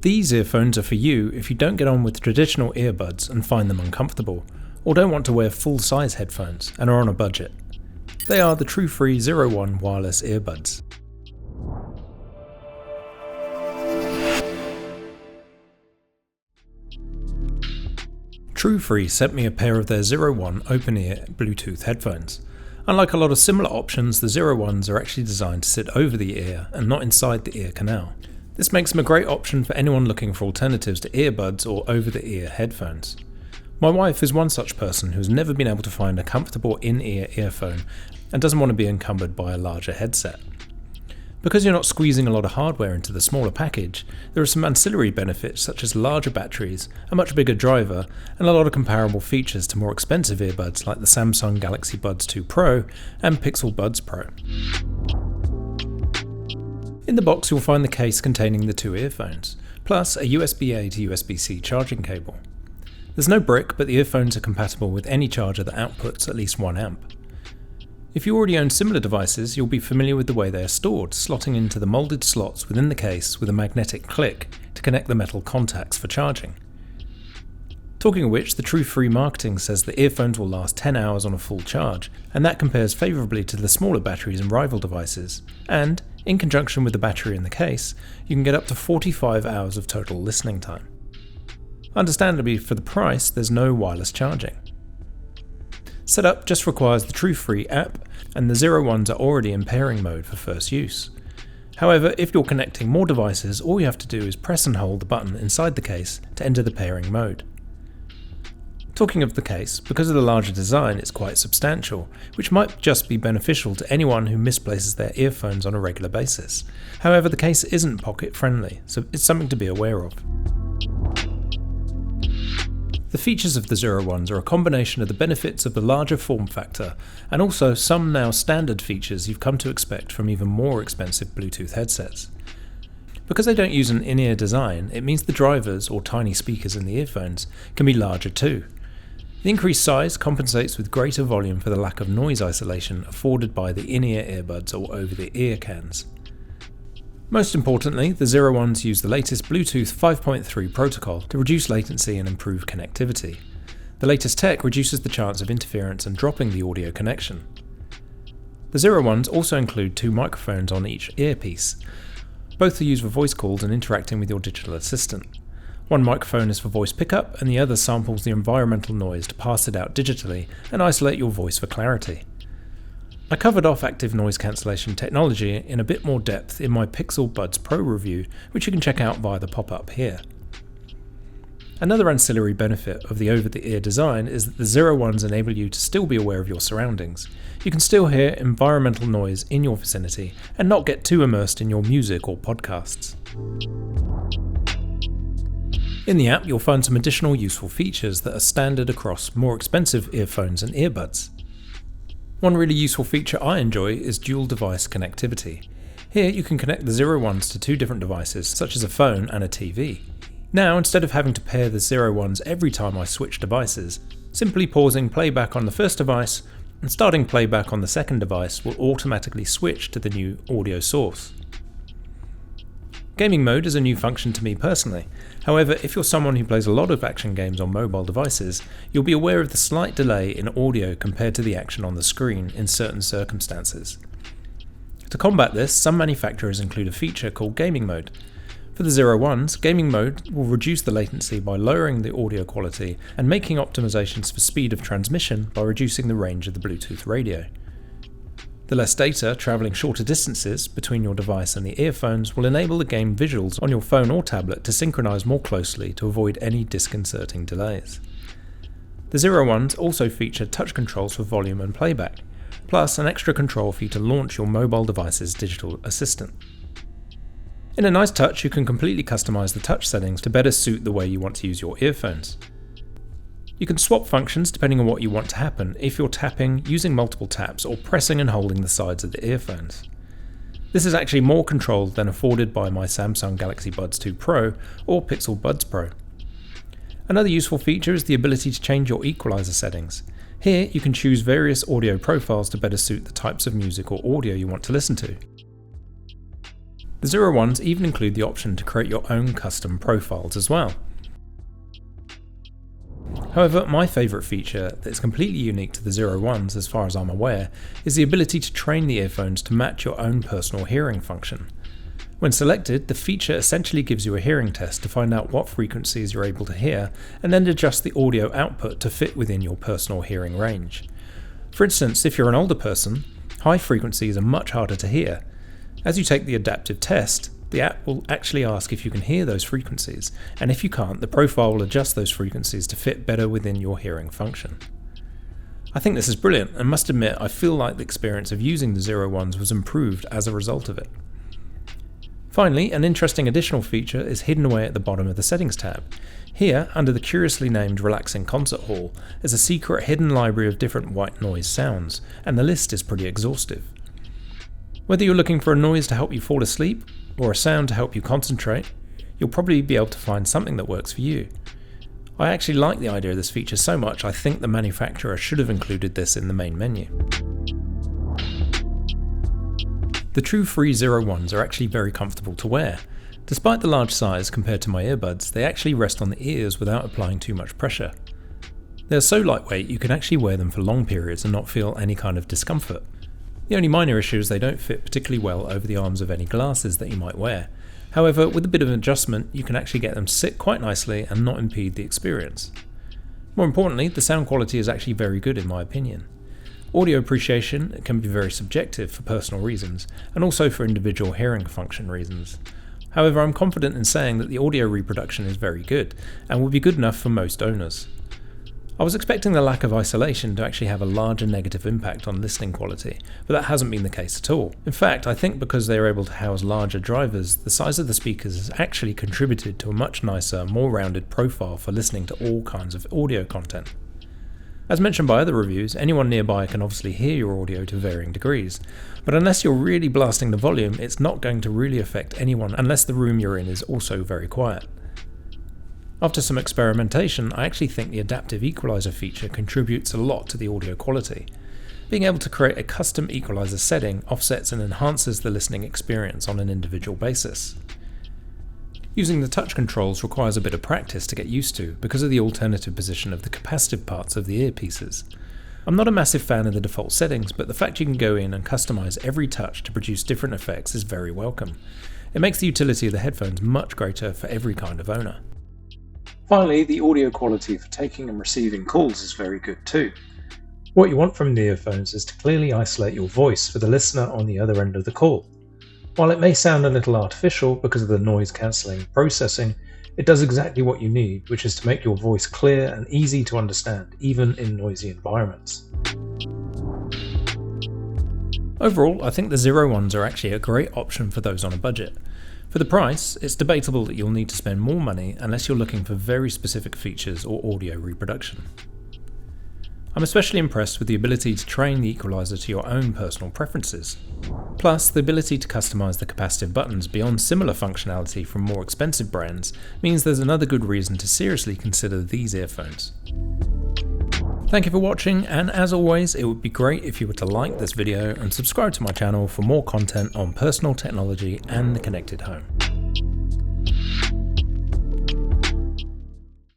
These earphones are for you if you don't get on with traditional earbuds and find them uncomfortable, or don't want to wear full-size headphones and are on a budget. They are the TRUEFREE 01 wireless earbuds. TRUEFREE sent me a pair of their 01 open-ear Bluetooth headphones. Unlike a lot of similar options, the 01s are actually designed to sit over the ear and not inside the ear canal. This makes them a great option for anyone looking for alternatives to earbuds or over-the-ear headphones. My wife is one such person who has never been able to find a comfortable in-ear earphone and doesn't want to be encumbered by a larger headset. Because you're not squeezing a lot of hardware into the smaller package, there are some ancillary benefits such as larger batteries, a much bigger driver, and a lot of comparable features to more expensive earbuds like the Samsung Galaxy Buds 2 Pro and Pixel Buds Pro. In the box you'll find the case containing the two earphones, plus a USB-A to USB-C charging cable. There's no brick, but the earphones are compatible with any charger that outputs at least 1 amp. If you already own similar devices, you'll be familiar with the way they are stored, slotting into the moulded slots within the case with a magnetic click to connect the metal contacts for charging. Talking of which, the TRUEFREE marketing says the earphones will last 10 hours on a full charge, and that compares favourably to the smaller batteries in rival devices, and, in conjunction with the battery in the case, you can get up to 45 hours of total listening time. Understandably, for the price, there's no wireless charging. Setup just requires the TRUEFREE app, and the 01s are already in pairing mode for first use. However, if you're connecting more devices, all you have to do is press and hold the button inside the case to enter the pairing mode. Talking of the case, because of the larger design, it's quite substantial, which might just be beneficial to anyone who misplaces their earphones on a regular basis. However, the case isn't pocket friendly, so it's something to be aware of. The features of the 01s are a combination of the benefits of the larger form factor and also some now standard features you've come to expect from even more expensive Bluetooth headsets. Because they don't use an in-ear design, it means the drivers, or tiny speakers in the earphones, can be larger too. The increased size compensates with greater volume for the lack of noise isolation afforded by the in-ear earbuds or over-the-ear cans. Most importantly, the 01s use the latest Bluetooth 5.3 protocol to reduce latency and improve connectivity. The latest tech reduces the chance of interference and dropping the audio connection. The 01s also include 2 microphones on each earpiece. Both are used for voice calls and interacting with your digital assistant. One microphone is for voice pickup and the other samples the environmental noise to pass it out digitally and isolate your voice for clarity. I covered off active noise cancellation technology in a bit more depth in my Pixel Buds Pro review, which you can check out via the pop-up here. Another ancillary benefit of the over-the-ear design is that the 01s enable you to still be aware of your surroundings. You can still hear environmental noise in your vicinity and not get too immersed in your music or podcasts. In the app, you'll find some additional useful features that are standard across more expensive earphones and earbuds. One really useful feature I enjoy is dual device connectivity. Here you can connect the 01s to 2 different devices, such as a phone and a TV. Now, instead of having to pair the 01s every time I switch devices, simply pausing playback on the first device and starting playback on the second device will automatically switch to the new audio source. Gaming mode is a new function to me personally. However, if you're someone who plays a lot of action games on mobile devices, you'll be aware of the slight delay in audio compared to the action on the screen in certain circumstances. To combat this, some manufacturers include a feature called gaming mode. For the 01s, gaming mode will reduce the latency by lowering the audio quality and making optimizations for speed of transmission by reducing the range of the Bluetooth radio. The less data travelling shorter distances between your device and the earphones will enable the game visuals on your phone or tablet to synchronise more closely to avoid any disconcerting delays. The 01s also feature touch controls for volume and playback, plus an extra control for you to launch your mobile device's digital assistant. In a nice touch, you can completely customise the touch settings to better suit the way you want to use your earphones. You can swap functions depending on what you want to happen if you're tapping, using multiple taps, or pressing and holding the sides of the earphones. This is actually more controlled than afforded by my Samsung Galaxy Buds 2 Pro or Pixel Buds Pro. Another useful feature is the ability to change your equalizer settings. Here you can choose various audio profiles to better suit the types of music or audio you want to listen to. The Zero ones even include the option to create your own custom profiles as well. However, my favourite feature that is completely unique to the Zero ones as far as I'm aware is the ability to train the earphones to match your own personal hearing function. When selected, the feature essentially gives you a hearing test to find out what frequencies you're able to hear and then adjust the audio output to fit within your personal hearing range. For instance, if you're an older person, high frequencies are much harder to hear. As you take the adaptive test, the app will actually ask if you can hear those frequencies, and if you can't, the profile will adjust those frequencies to fit better within your hearing function. I think this is brilliant, and must admit I feel like the experience of using the Zero ones was improved as a result of it. Finally, an interesting additional feature is hidden away at the bottom of the Settings tab. Here, under the curiously named Relaxing Concert Hall, is a secret hidden library of different white noise sounds, and the list is pretty exhaustive. Whether you're looking for a noise to help you fall asleep, or a sound to help you concentrate, you'll probably be able to find something that works for you. I actually like the idea of this feature so much I think the manufacturer should have included this in the main menu. The TRUEFREE Zero ones are actually very comfortable to wear. Despite the large size compared to my earbuds, they actually rest on the ears without applying too much pressure. They are so lightweight you can actually wear them for long periods and not feel any kind of discomfort. The only minor issue is they don't fit particularly well over the arms of any glasses that you might wear. However, with a bit of adjustment, you can actually get them to sit quite nicely and not impede the experience. More importantly, the sound quality is actually very good in my opinion. Audio appreciation can be very subjective for personal reasons, and also for individual hearing function reasons. However, I'm confident in saying that the audio reproduction is very good, and will be good enough for most owners. I was expecting the lack of isolation to actually have a larger negative impact on listening quality, but that hasn't been the case at all. In fact, I think because they are able to house larger drivers, the size of the speakers has actually contributed to a much nicer, more rounded profile for listening to all kinds of audio content. As mentioned by other reviews, anyone nearby can obviously hear your audio to varying degrees, but unless you're really blasting the volume, it's not going to really affect anyone unless the room you're in is also very quiet. After some experimentation, I actually think the adaptive equalizer feature contributes a lot to the audio quality. Being able to create a custom equalizer setting offsets and enhances the listening experience on an individual basis. Using the touch controls requires a bit of practice to get used to because of the alternative position of the capacitive parts of the earpieces. I'm not a massive fan of the default settings, but the fact you can go in and customize every touch to produce different effects is very welcome. It makes the utility of the headphones much greater for every kind of owner. Finally, the audio quality for taking and receiving calls is very good too. What you want from the earphones is to clearly isolate your voice for the listener on the other end of the call. While it may sound a little artificial because of the noise cancelling processing, it does exactly what you need, which is to make your voice clear and easy to understand, even in noisy environments. Overall, I think the Zero ones are actually a great option for those on a budget. For the price, it's debatable that you'll need to spend more money unless you're looking for very specific features or audio reproduction. I'm especially impressed with the ability to train the equalizer to your own personal preferences. Plus, the ability to customize the capacitive buttons beyond similar functionality from more expensive brands means there's another good reason to seriously consider these earphones. Thank you for watching, and as always, it would be great if you were to like this video and subscribe to my channel for more content on personal technology and the connected home.